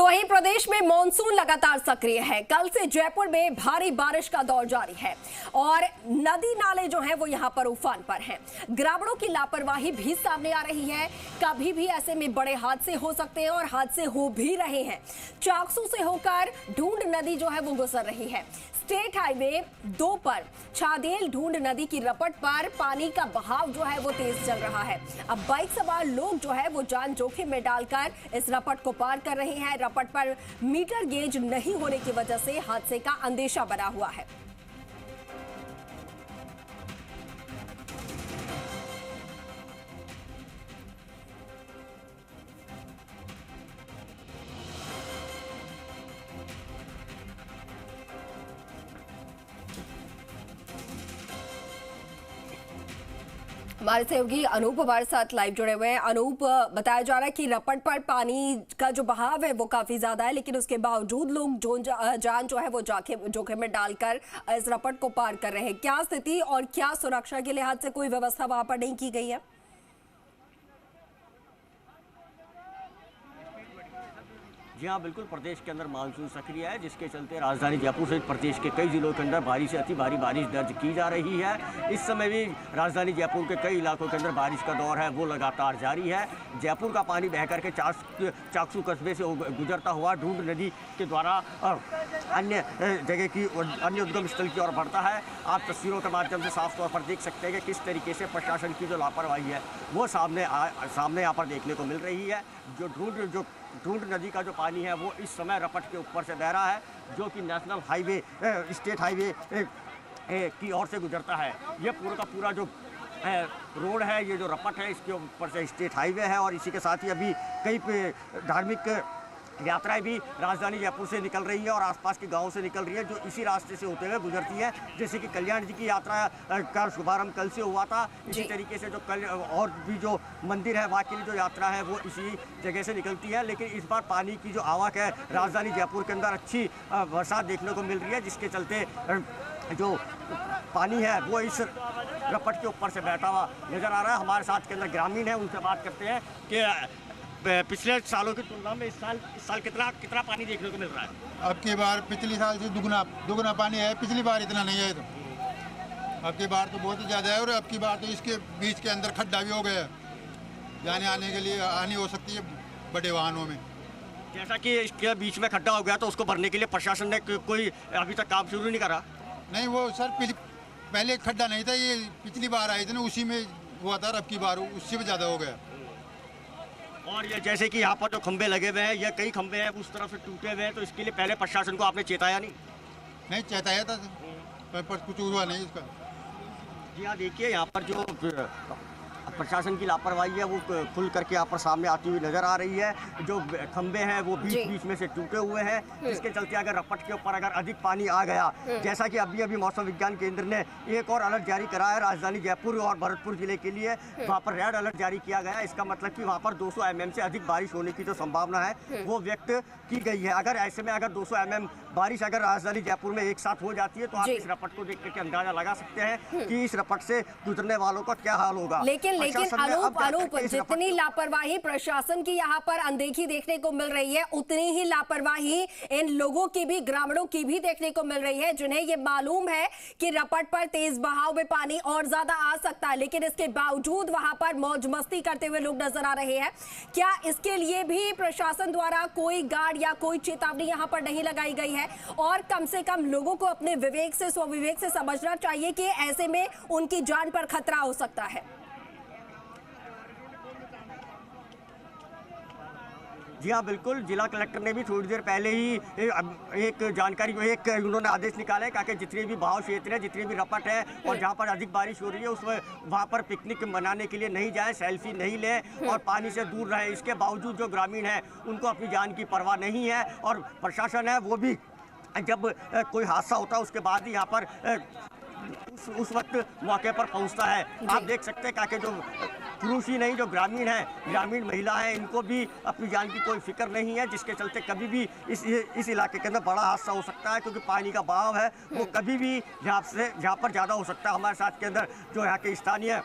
तो वहीं प्रदेश में मॉनसून लगातार सक्रिय है। कल से जयपुर में भारी बारिश का दौर जारी है और नदी नाले जो हैं वो यहां पर उफान पर हैं। ग्रामीणों की लापरवाही भी सामने आ रही है। कभी भी ऐसे में बड़े हादसे हो सकते हैं और हादसे हो भी रहे हैं। चाकसू से होकर ढूंढ नदी जो है वो गुजर रही है। स्टेट हाईवे 2 पर छादेल ढूंढ नदी की रपट पर पानी का बहाव जो है वो तेज चल रहा है। अब बाइक सवार लोग जो है वो जान जोखिम में डालकर इस रपट को पार कर रहे हैं। रपट पर मीटर गेज नहीं होने की वजह से हादसे का अंदेशा बना हुआ है। हमारे सहयोगी अनूप हमारे साथ लाइव जुड़े हुए हैं। अनूप, बताया जा रहा है कि रपट पर पानी का जो बहाव है वो काफी ज्यादा है, लेकिन उसके बावजूद लोग जान जो है वो जोखिम में डालकर इस रपट को पार कर रहे हैं। क्या स्थिति और क्या सुरक्षा के लिहाज से कोई व्यवस्था वहां पर नहीं की गई है? जी हाँ, बिल्कुल। प्रदेश के अंदर मानसून सक्रिय है, जिसके चलते राजधानी जयपुर सहित प्रदेश के कई जिलों के अंदर भारी से अति भारी बारिश दर्ज की जा रही है। इस समय भी राजधानी जयपुर के कई इलाकों के अंदर बारिश का दौर है वो लगातार जारी है। जयपुर का पानी बहकर के चाकसू कस्बे से गुजरता हुआ ढूंढ नदी के द्वारा अन्य जगह की अन्य उद्गम स्थल की ओर बढ़ता है। आप तस्वीरों के माध्यम से साफ तौर पर देख सकते हैं कि किस तरीके से प्रशासन की जो लापरवाही है वो सामने यहाँ पर देखने को मिल रही है। जो ढूंढ नदी का जो पानी है वो इस समय रपट के ऊपर से बह रहा है, जो कि नेशनल हाईवे स्टेट हाईवे की ओर से गुजरता है। ये पूरा का पूरा जो रोड है, ये जो रपट है, इसके ऊपर से स्टेट हाईवे है और इसी के साथ ही अभी कई धार्मिक यात्राएं भी राजधानी जयपुर से निकल रही है और आसपास के गांवों से निकल रही है, जो इसी रास्ते से होते हुए गुजरती है। जैसे कि कल्याण जी की यात्रा का शुभारंभ कल से हुआ था, इसी तरीके से जो कल और भी जो मंदिर है वहाँ के लिए जो यात्रा है वो इसी जगह से निकलती है। लेकिन इस बार पानी की जो आवक है राजधानी जयपुर के अंदर अच्छी बरसात देखने को मिल रही है, जिसके चलते जो पानी है वो इस रपट के ऊपर से बहता हुआ नजर आ रहा है। हमारे साथ के अंदर ग्रामीण है, उनसे बात करते हैं कि पिछले सालों की तुलना में इस साल कितना पानी देखने को मिल रहा है? अब की बार पिछले साल से दुगना पानी है, पिछली बार इतना नहीं है। तो अब की बार तो बहुत ही ज़्यादा है और अब की बार तो इसके बीच के अंदर खड्डा भी हो गया, जाने आने के लिए हानि हो सकती है बड़े वाहनों में। जैसा कि इसके बीच में खड्डा हो गया तो उसको भरने के लिए प्रशासन ने कोई अभी तक काम शुरू नहीं करा? नहीं, वो सर पहले खड्डा नहीं था, ये पिछली बार आए थे ना, उसी में हुआ था। अब की बार उससे भी ज़्यादा हो गया। और ये जैसे कि यहाँ पर जो खंबे लगे हुए हैं, ये कई खंबे हैं उस तरफ से टूटे हुए हैं, तो इसके लिए पहले प्रशासन को आपने चेताया नहीं? नहीं, चेताया था पर कुछ हुआ नहीं इसका। जी हाँ, देखिए यहाँ पर जो प्रशासन की लापरवाही है वो खुल करके यहाँ पर सामने आती हुई नजर आ रही है। जो खंबे हैं वो बीच में से टूटे हुए हैं, जिसके चलते अगर रपट के ऊपर अगर अधिक पानी आ गया, जैसा कि अभी मौसम विज्ञान केंद्र ने एक और अलर्ट जारी करा है राजधानी जयपुर और भरतपुर जिले के लिए, वहाँ पर रेड अलर्ट जारी किया गया है। इसका मतलब कि वहाँ पर 200 mm से अधिक बारिश होने की जो संभावना है वो व्यक्त की गई है। अगर ऐसे में अगर 200 mm बारिश अगर राजधानी जयपुर में एक साथ हो जाती है तो आप इस रपट को देख करके अंदाजा लगा सकते हैं कि इस रपट से गुजरने वालों का क्या हाल होगा। लेकिन अनूप, जितनी लापरवाही प्रशासन की यहाँ पर अनदेखी देखने को मिल रही है, उतनी ही लापरवाही इन लोगों की भी, ग्रामीणों की भी देखने को मिल रही है, जिन्हें ये मालूम है कि रपट पर तेज बहाव में पानी और ज्यादा आ सकता है, लेकिन इसके बावजूद वहां पर मौज मस्ती करते हुए लोग नजर आ रहे हैं। क्या इसके लिए भी प्रशासन द्वारा कोई गार्ड या कोई चेतावनी यहाँ पर नहीं लगाई गई है? और कम से कम लोगों को अपने विवेक से, स्वविवेक से समझना चाहिए कि ऐसे में उनकी जान पर खतरा हो सकता है। जी हाँ, बिल्कुल। जिला कलेक्टर ने भी थोड़ी देर पहले ही एक जानकारी, उन्होंने आदेश निकाला है कि जितने भी बहाव क्षेत्र है, जितने भी रपट है और जहाँ पर अधिक बारिश हो रही है उसमें वहाँ पर पिकनिक मनाने के लिए नहीं जाएं, सेल्फी नहीं लें और पानी से दूर रहें। इसके बावजूद जो ग्रामीण है उनको अपनी जान की परवाह नहीं है और प्रशासन है वो भी जब कोई हादसा होता है उसके बाद ही यहाँ पर उस वक्त मौके पर पहुंचता है। आप देख सकते हैं कि जो पुरुष ही नहीं, जो ग्रामीण है, ग्रामीण महिला है, इनको भी अपनी जान की कोई फिक्र नहीं है, जिसके चलते कभी भी इस इलाके के अंदर बड़ा हादसा हो सकता है, क्योंकि पानी का बहाव है वो कभी भी जहाँ पर ज़्यादा हो सकता है। हमारे साथ के अंदर जो यहाँ के स्थानीय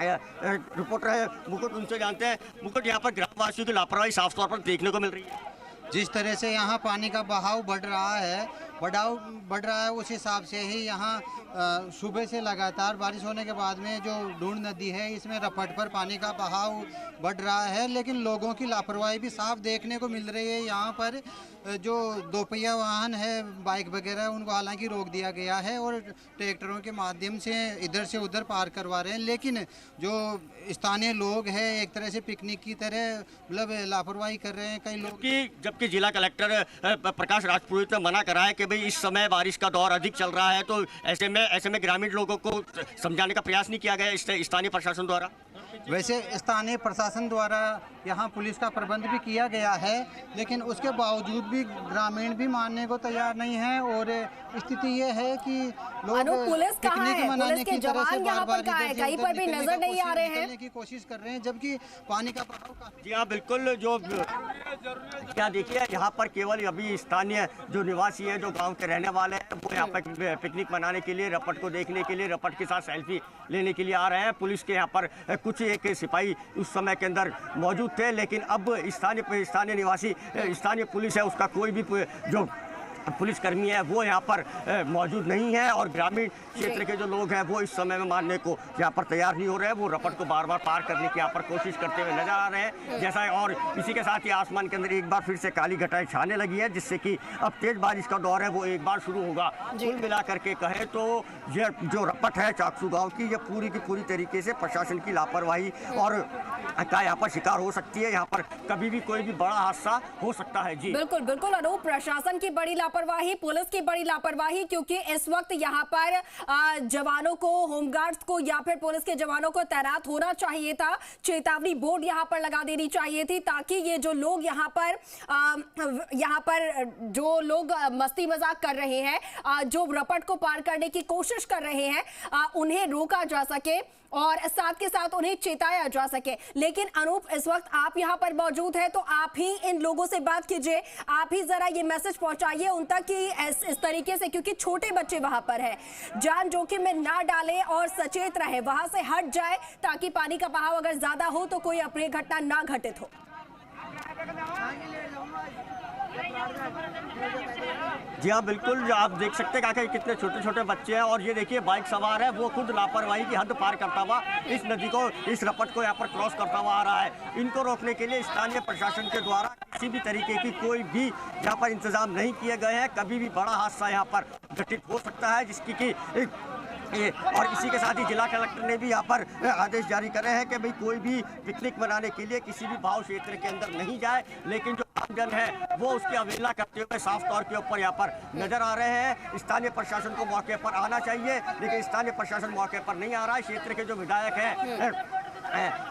रिपोर्टर है मुकुट, उनसे जानते हैं। मुकुट, यहाँ पर ग्रामवासियों की लापरवाही साफ तौर पर देखने को मिल रही है। जिस तरह से यहाँ पानी का बहाव बढ़ रहा है उस हिसाब से ही यहाँ सुबह से लगातार बारिश होने के बाद में जो ढूंढ नदी है इसमें रपट पर पानी का बहाव बढ़ रहा है, लेकिन लोगों की लापरवाही भी साफ देखने को मिल रही है। यहाँ पर जो दोपहिया वाहन है, बाइक वगैरह, उनको हालांकि रोक दिया गया है और ट्रैक्टरों के माध्यम से इधर से उधर पार करवा रहे हैं, लेकिन जो स्थानीय लोग हैं एक तरह से पिकनिक की तरह मतलब लापरवाही कर रहे हैं कई लोग। जबकि जिला कलेक्टर प्रकाश राजपुरोहित ने मना करा है कि भाई इस समय बारिश का दौर अधिक चल रहा है, तो ऐसे में ग्रामीण लोगों को समझाने का प्रयास नहीं किया गया स्थानीय प्रशासन द्वारा। वैसे स्थानीय प्रशासन द्वारा यहाँ पुलिस का प्रबंध भी किया गया है, लेकिन उसके बावजूद भी ग्रामीण भी मानने को तैयार नहीं है और स्थिति ये है कि लोग पुलिस कहाँ है? मनाने की तरह से बार-बार कहीं पर भी नजर नहीं आ रहे हैं की कोशिश कर रहे हैं, जबकि पानी का बहाव काफी। जी हाँ, बिल्कुल। जो क्या देखिए, यहाँ पर केवल अभी स्थानीय जो निवासी हैं, जो गांव के रहने वाले हैं, वो यहाँ पर पिकनिक मनाने के लिए, रपट को देखने के लिए, रपट के साथ सेल्फी लेने के लिए आ रहे हैं। पुलिस के यहाँ पर कुछ एक सिपाही उस समय के अंदर मौजूद थे, लेकिन अब स्थानीय निवासी, स्थानीय पुलिस है, उसका कोई भी जो पुलिसकर्मी है वो यहाँ पर मौजूद नहीं है और ग्रामीण क्षेत्र के जो लोग हैं वो इस समय में मानने को यहाँ पर तैयार नहीं हो रहे हैं। वो रपट को बार बार पार करने की यहाँ पर कोशिश करते हुए नजर आ रहे हैं। जैसा है, और इसी के साथ ही आसमान के अंदर एक बार फिर से काली घटाएं छाने लगी है, जिससे कि अब तेज बारिश का दौर है वो एक बार शुरू होगा। कुल मिला करके कहे तो ये जो रपट है चाकसू गाँव की, ये पूरी की पूरी तरीके से प्रशासन की लापरवाही और का यहाँ पर शिकार हो सकती है। यहाँ पर कभी भी कोई भी बड़ा हादसा हो सकता है। जी बिल्कुल बिल्कुल अनूप, प्रशासन की बड़ी लापरवाही, पुलिस की बड़ी लापरवाही, क्योंकि इस वक्त यहाँ पर जवानों को, होमगार्ड्स को या फिर पुलिस के जवानों को तैनात होना चाहिए था। चेतावनी बोर्ड यहाँ पर लगा देनी चाहिए थी, ताकि ये जो लोग यहाँ पर जो लोग मस्ती मजाक कर रहे हैं, जो रपट को पार करने की कोशिश कर रहे हैं, उन्हें रोका जा सके और साथ के साथ उन्हें चेताया जा सके। लेकिन अनूप, इस वक्त आप यहाँ पर मौजूद हैं, तो आप ही इन लोगों से बात कीजिए, आप ही जरा ये मैसेज पहुंचाइए उन तक कि इस तरीके से, क्योंकि छोटे बच्चे वहां पर हैं, जान जोखिम में ना डालें और सचेत रहे, वहां से हट जाए, ताकि पानी का बहाव अगर ज्यादा हो तो कोई अप्रिय घटना ना घटित हो। जी हाँ, बिल्कुल। आप देख सकते हैं कि कितने छोटे छोटे बच्चे हैं और ये देखिए बाइक सवार है, वो खुद लापरवाही की हद पार करता हुआ इस नदी को, इस रपट को यहाँ पर क्रॉस करता हुआ आ रहा है। इनको रोकने के लिए स्थानीय प्रशासन के द्वारा किसी भी तरीके की कोई भी यहाँ पर इंतजाम नहीं किए गए हैं। कभी भी बड़ा हादसा यहाँ पर घटित हो सकता है, जिसकी कि और इसी के साथ ही जिला कलेक्टर ने भी यहाँ पर आदेश जारी करे हैं कि भाई कोई भी पिकनिक मनाने के लिए किसी भी भाव क्षेत्र के अंदर नहीं जाए, लेकिन जो आमजन है वो उसकी अवहेलना करते हुए साफ तौर के ऊपर यहाँ पर नजर आ रहे हैं। स्थानीय प्रशासन को मौके पर आना चाहिए, लेकिन स्थानीय प्रशासन मौके पर नहीं आ रहा है। क्षेत्र के जो विधायक हैं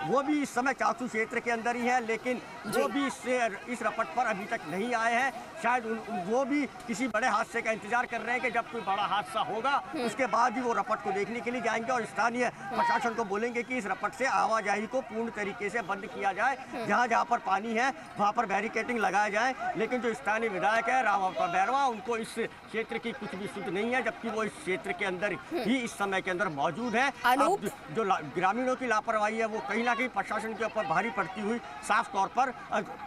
वो भी इस समय चाकसू क्षेत्र के अंदर ही है, लेकिन वो भी इस रपट पर अभी तक नहीं आए हैं। शायद वो भी किसी बड़े हादसे का इंतजार कर रहे हैं कि जब कोई बड़ा हादसा होगा उसके बाद ही वो रपट को देखने के लिए जाएंगे और स्थानीय प्रशासन को बोलेंगे कि इस रपट से आवाजाही को पूर्ण तरीके से बंद किया जाए, जहाँ जहाँ पर पानी है वहाँ पर बैरिकेडिंग लगाया जाए। लेकिन जो स्थानीय विधायक है राम अवतार बैरवा, उनको इस क्षेत्र की कुछ भी सुध नहीं है, जबकि वो इस क्षेत्र के अंदर ही इस समय के अंदर मौजूद है। जो ग्रामीणों की लापरवाही है वो कहीं ना कहीं प्रशासन के ऊपर भारी पड़ती हुई साफ तौर पर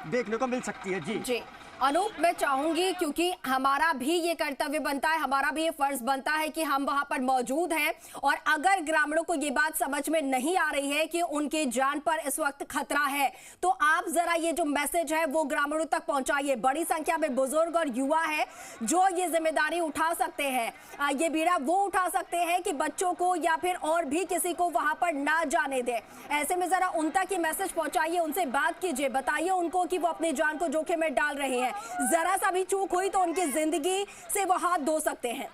देखने को मिल सकती है। जी अनूप, मैं चाहूंगी, क्योंकि हमारा भी ये कर्तव्य बनता है, हमारा भी ये फर्ज बनता है कि हम वहां पर मौजूद हैं, और अगर ग्रामीणों को ये बात समझ में नहीं आ रही है कि उनके जान पर इस वक्त खतरा है, तो आप जरा ये जो मैसेज है वो ग्रामीणों तक पहुंचाइए। बड़ी संख्या में बुजुर्ग और युवा है जो ये जिम्मेदारी उठा सकते हैं, ये बीड़ा वो उठा सकते हैं कि बच्चों को या फिर और भी किसी को वहां पर ना जाने दे। ऐसे में जरा उन तक ये मैसेज पहुंचाइए, उनसे बात कीजिए, बताइए उनको कि वो अपनी जान को जोखिम में डाल रहे हैं। जरा सा भी चूक हुई तो उनकी जिंदगी से वो हाथ धो सकते हैं।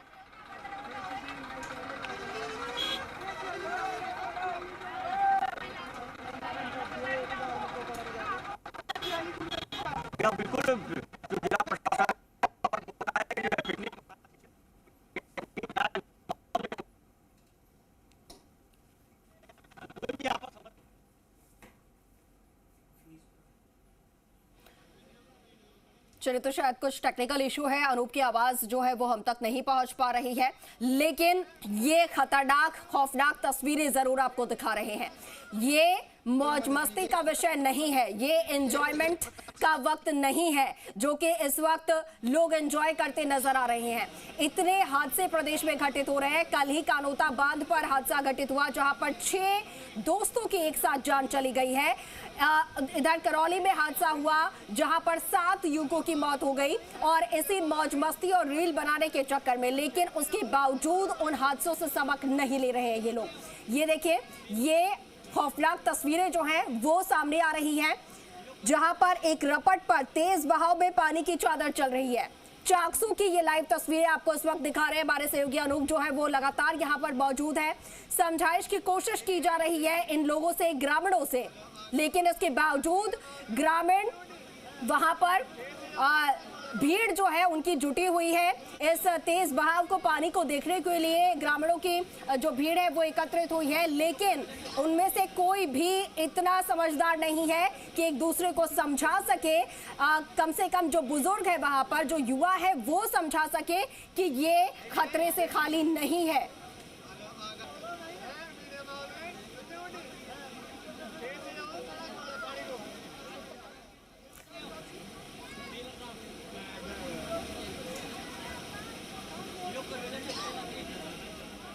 बिल्कुल जिला प्रशासन चलिए, तो शायद कुछ टेक्निकल इशू है, अनूप की आवाज जो है वो हम तक नहीं पहुंच पा रही है, लेकिन ये खतरनाक खौफनाक तस्वीरें जरूर आपको दिखा रहे हैं। ये मौज मस्ती का विषय नहीं है, ये एंजॉयमेंट का वक्त नहीं है जो कि इस वक्त लोग एंजॉय करते नजर आ रहे हैं। इतने हादसे प्रदेश में घटित हो रहे हैं। कल ही कानोता बांध पर हादसा घटित हुआ जहां पर 6 दोस्तों की एक साथ जान चली गई है। इधर करौली में हादसा हुआ जहां पर 7 युवकों की मौत हो गई और इसी मौज मस्ती और रील बनाने के चक्कर में, लेकिन उसके बावजूद उन हादसों से सबक नहीं ले रहे हैं ये लोग। ये देखिए, ये खौफनाक तस्वीरें जो हैं वो सामने आ रही हैं जहां पर एक रपट पर तेज बहाव में पानी की चादर चल रही है। चाकसू की ये लाइव तस्वीरें आपको इस वक्त दिखा रहे हैं। हमारे सहयोगी अनूप जो है वो लगातार यहां पर मौजूद है। समझाइश की कोशिश की जा रही है इन लोगों से, ग्रामीणों से, लेकिन इसके बावजूद ग्रामीण वहां पर भीड़ जो है उनकी जुटी हुई है। इस तेज बहाव को, पानी को देखने के लिए ग्रामीणों की जो भीड़ है वो एकत्रित हुई है, लेकिन उनमें से कोई भी इतना समझदार नहीं है कि एक दूसरे को समझा सके। कम से कम जो बुजुर्ग है वहां पर, जो युवा है वो समझा सके कि ये खतरे से खाली नहीं है।